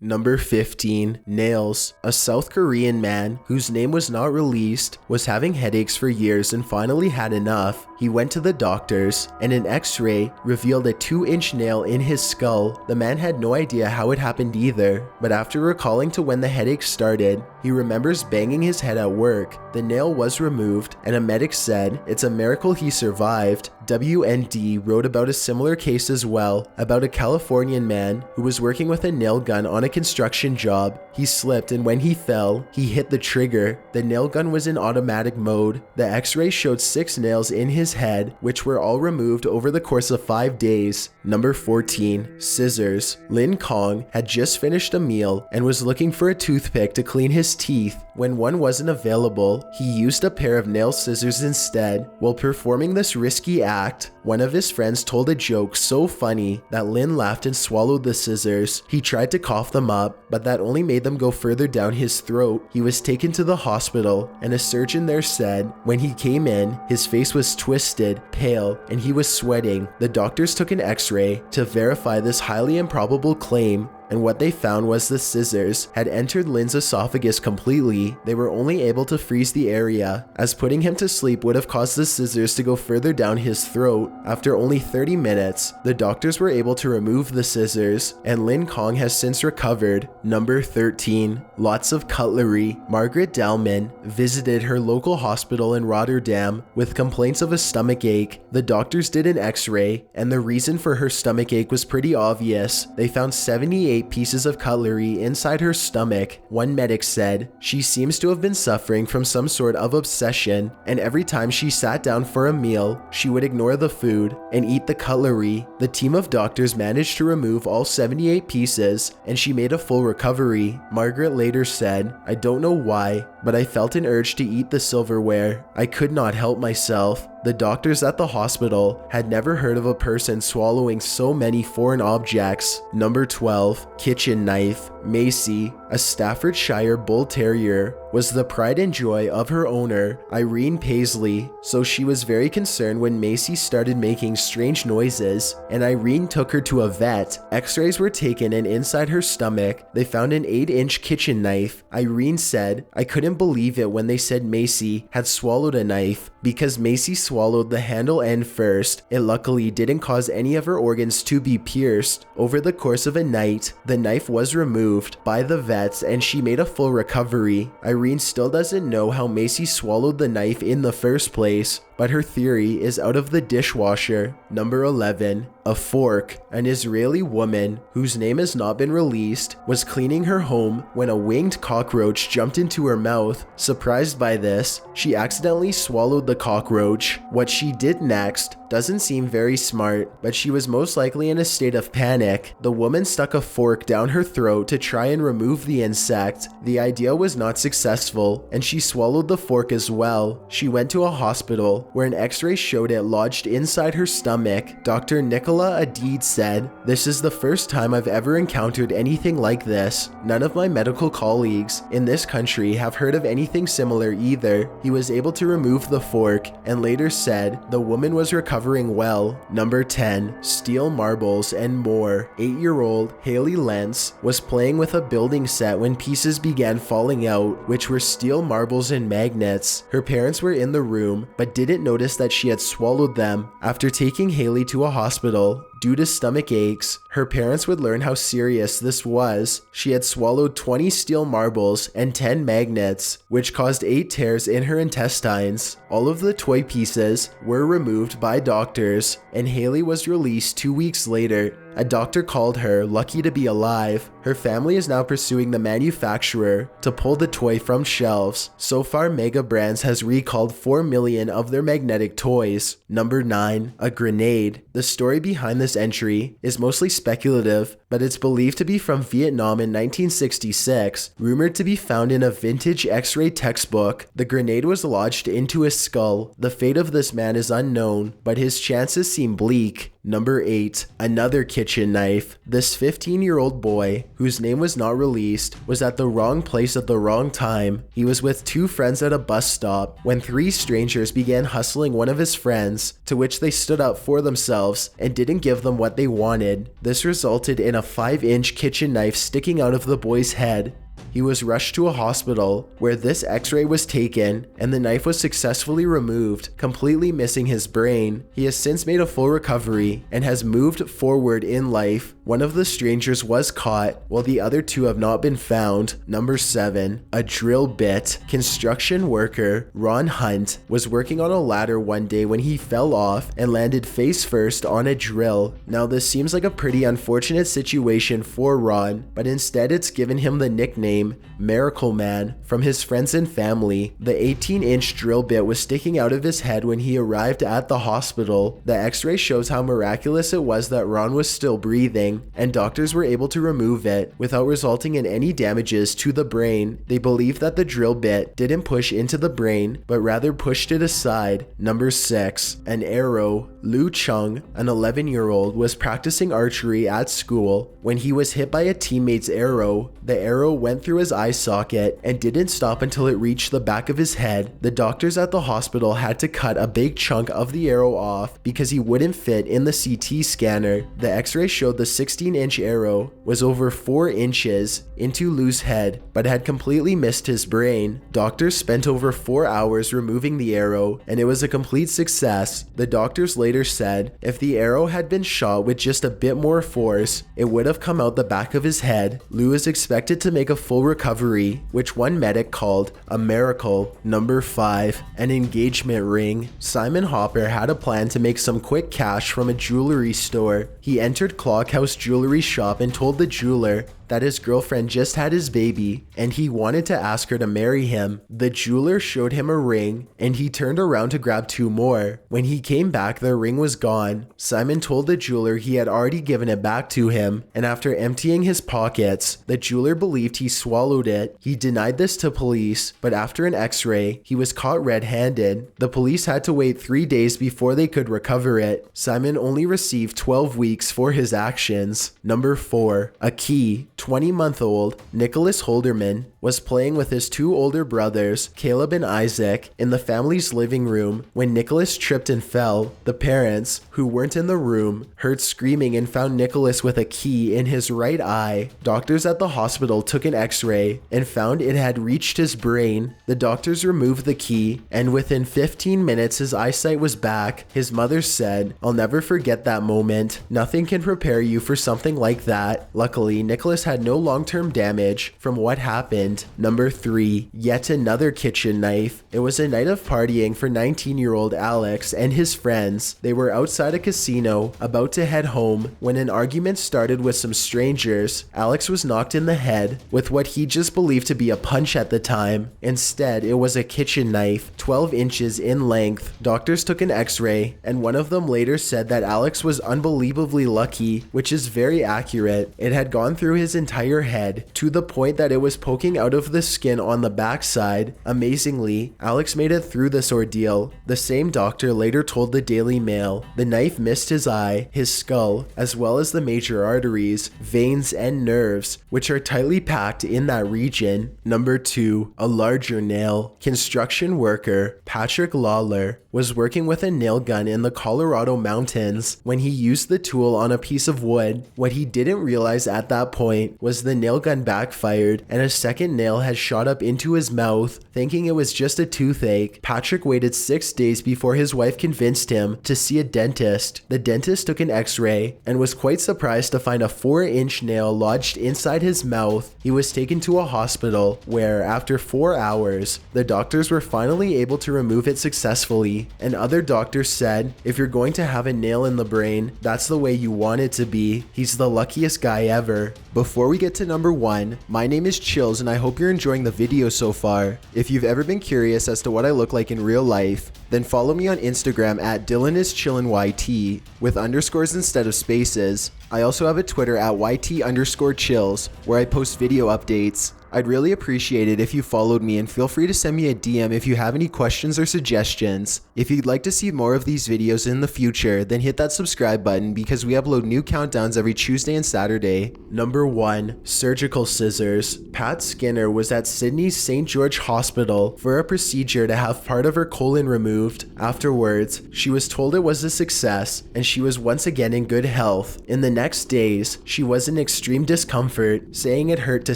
Number 15. Nails. A South Korean man, whose name was not released, was having headaches for years and finally had enough. He went to the doctors, and an x-ray revealed a 2-inch nail in his skull. The man had no idea how it happened either, but after recalling to when the headache started, he remembers banging his head at work. The nail was removed, and a medic said it's a miracle he survived. WND wrote about a similar case as well, about a Californian man who was working with a nail gun on a construction job. He slipped, and when he fell, he hit the trigger. The nail gun was in automatic mode. The x-ray showed 6 nails in his head, which were all removed over the course of 5 days. Number 14. Scissors. Lin Kong had just finished a meal and was looking for a toothpick to clean his teeth. When one wasn't available, he used a pair of nail scissors instead. While performing this risky act, one of his friends told a joke so funny that Lin laughed and swallowed the scissors. He tried to cough them up, but that only made them go further down his throat. He was taken to the hospital, and a surgeon there said when he came in, his face was twisted, pale, and he was sweating. The doctors took an x-ray to verify this highly improbable claim, and what they found was the scissors had entered Lin's esophagus completely. They were only able to freeze the area, as putting him to sleep would have caused the scissors to go further down his throat. After only 30 minutes, the doctors were able to remove the scissors, and Lin Kong has since recovered. Number 13. Lots of cutlery. Margaret Dalman visited her local hospital in Rotterdam with complaints of a stomach ache. The doctors did an x-ray, and the reason for her stomach ache was pretty obvious. They found 78 pieces of cutlery inside her stomach. One medic said she seems to have been suffering from some sort of obsession, and every time she sat down for a meal, she would ignore the food and eat the cutlery. The team of doctors managed to remove all 78 pieces, and she made a full recovery. Margaret later said, "I don't know why, but I felt an urge to eat the silverware. I could not help myself." The doctors at the hospital had never heard of a person swallowing so many foreign objects. Number 12. Kitchen knife. Macy, a Staffordshire Bull Terrier, was the pride and joy of her owner, Irene Paisley, so she was very concerned when Macy started making strange noises, and Irene took her to a vet. X-rays were taken, and inside her stomach, they found an 8-inch kitchen knife. Irene said, "I couldn't believe it when they said Macy had swallowed a knife, because Macy swallowed the handle end first. It luckily didn't cause any of her organs to be pierced. Over the course of a night, the knife was removed by the vets, and she made a full recovery." Irene still doesn't know how Macy swallowed the knife in the first place, but her theory is out of the dishwasher. Number 11. A fork. An Israeli woman, whose name has not been released, was cleaning her home when a winged cockroach jumped into her mouth. Surprised by this, she accidentally swallowed the cockroach. What she did next doesn't seem very smart, but she was most likely in a state of panic. The woman stuck a fork down her throat to try and remove the insect. The idea was not successful, and she swallowed the fork as well. She went to a hospital, where an x-ray showed it lodged inside her stomach. Dr. Nicola Adid said, "This is the first time I've ever encountered anything like this. None of my medical colleagues in this country have heard of anything similar either." He was able to remove the fork, and later said the woman was recovering well. Number 10. Steel marbles and more. 8-year-old Haley Lentz was playing with a building set when pieces began falling out, which were steel marbles and magnets. Her parents were in the room, but didn't notice that she had swallowed them. After taking Haley to a hospital due to stomach aches, her parents would learn how serious this was. She had swallowed 20 steel marbles and 10 magnets, which caused 8 tears in her intestines. All of the toy pieces were removed by doctors, and Haley was released 2 weeks later. A doctor called her lucky to be alive. Her family is now pursuing the manufacturer to pull the toy from shelves. So far, Mega Brands has recalled 4 million of their magnetic toys. Number 9. A grenade. The story behind this entry is mostly speculative, but it's believed to be from Vietnam in 1966, rumored to be found in a vintage X-ray textbook. The grenade was lodged into his skull. The fate of this man is unknown, but his chances seem bleak. Number 8. Another kitchen knife. This 15-year-old boy, who whose name was not released, was at the wrong place at the wrong time. He was with two friends at a bus stop when three strangers began hustling one of his friends, to which they stood up for themselves and didn't give them what they wanted. This resulted in a 5-inch kitchen knife sticking out of the boy's head. He was rushed to a hospital where this x-ray was taken and the knife was successfully removed, completely missing his brain. He has since made a full recovery and has moved forward in life. One of the strangers was caught while the other two have not been found. Number 7. A drill bit. Construction worker Ron Hunt was working on a ladder one day when he fell off and landed face first on a drill. Now this seems like a pretty unfortunate situation for Ron, but instead it's given him the nickname Miracle Man from his friends and family. The 18-inch drill bit was sticking out of his head when he arrived at the hospital. The x-ray shows how miraculous it was that Ron was still breathing, and doctors were able to remove it without resulting in any damages to the brain. They believe that the drill bit didn't push into the brain, but rather pushed it aside. Number 6. An arrow. Lu Chung, an 11-year-old, was practicing archery at school when he was hit by a teammate's arrow. The arrow went through his eye socket and didn't stop until it reached the back of his head. The doctors at the hospital had to cut a big chunk of the arrow off because he wouldn't fit in the CT scanner. The x-ray showed the 16-inch arrow was over 4 inches into Lu's head, but had completely missed his brain. Doctors spent over 4 hours removing the arrow, and it was a complete success. The doctors later said if the arrow had been shot with just a bit more force, it would have come out the back of his head. Lu is expected to make a full recovery, which one medic called a miracle. Number 5. An engagement ring. Simon Hopper had a plan to make some quick cash from a jewelry store. He entered Clockhouse Jewelry Shop and told the jeweler that his girlfriend just had his baby and he wanted to ask her to marry him. The jeweler showed him a ring and he turned around to grab 2 more. When he came back, the ring was gone. Simon told the jeweler he had already given it back to him, and after emptying his pockets, the jeweler believed he swallowed it. He denied this to police, but after an x-ray, he was caught red-handed. The police had to wait 3 days before they could recover it. Simon only received 12 weeks for his actions. Number 4. A key. 20-month-old Nicholas Holderman was playing with his 2 older brothers, Caleb and Isaac, in the family's living room when Nicholas tripped and fell. The parents, who weren't in the room, heard screaming and found Nicholas with a key in his right eye. Doctors at the hospital took an x-ray and found it had reached his brain. The doctors removed the key, and within 15 minutes his eyesight was back. His mother said, "I'll never forget that moment. Nothing can prepare you for something like that." Luckily, Nicholas had no long-term damage from what happened. Number 3. Yet another kitchen knife. It was a night of partying for 19-year-old Alex and his friends. They were outside a casino, about to head home, when an argument started with some strangers. Alex was knocked in the head with what he just believed to be a punch at the time. Instead, it was a kitchen knife, 12 inches in length. Doctors took an x-ray, and one of them later said that Alex was unbelievably lucky, which is very accurate. It had gone through his entire head, to the point that it was poking out of the skin on the backside. Amazingly, Alex made it through this ordeal. The same doctor later told the Daily Mail the knife missed his eye, his skull, as well as the major arteries, veins, and nerves, which are tightly packed in that region. Number 2. A larger nail. Construction worker Patrick Lawler was working with a nail gun in the Colorado mountains when he used the tool on a piece of wood. What he didn't realize at that point was the nail gun backfired and a second nail had shot up into his mouth. Thinking it was just a toothache, Patrick waited 6 days before his wife convinced him to see a dentist. The dentist took an x-ray and was quite surprised to find a 4-inch nail lodged inside his mouth. He was taken to a hospital where, after 4 hours, the doctors were finally able to remove it successfully. And other doctors said, if you're going to have a nail in the brain, that's the way you want it to be. He's the luckiest guy ever. Before we get to number 1, my name is Chills and I hope you're enjoying the video so far. If you've ever been curious as to what I look like in real life, then follow me on Instagram at DylanIsChillinYT with underscores instead of spaces. I also have a Twitter at YT_chills where I post video updates. I'd really appreciate it if you followed me, and feel free to send me a DM if you have any questions or suggestions. If you'd like to see more of these videos in the future, then hit that subscribe button because we upload new countdowns every Tuesday and Saturday. Number 1. Surgical scissors. Pat Skinner was at Sydney's St. George Hospital for a procedure to have part of her colon removed. Afterwards, she was told it was a success and she was once again in good health. In the next days, she was in extreme discomfort, saying it hurt to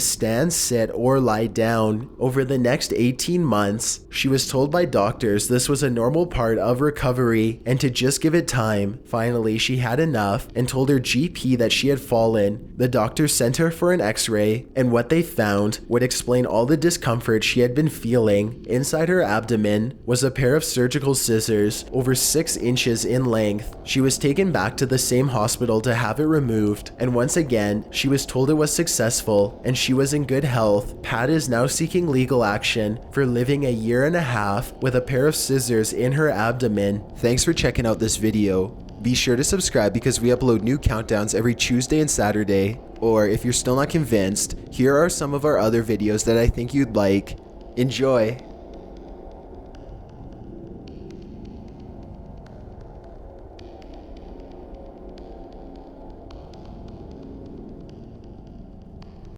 stand, sit, or lie down. Over the next 18 months, she was told by doctors this was a normal part of recovery and to just give it time. Finally, she had enough and told her GP that she had fallen. The doctors sent her for an x-ray, and what they found would explain all the discomfort she had been feeling. Inside her abdomen was a pair of surgical scissors over 6 inches in length. She was taken back to the same hospital to have it removed, and once again, she was told it was successful and she was in good health. Pat is now seeking legal action for living a year and a half with a pair of scissors in her abdomen. Thanks for checking out this video. Be sure to subscribe because we upload new countdowns every Tuesday and Saturday. Or if you're still not convinced, here are some of our other videos that I think you'd like. Enjoy!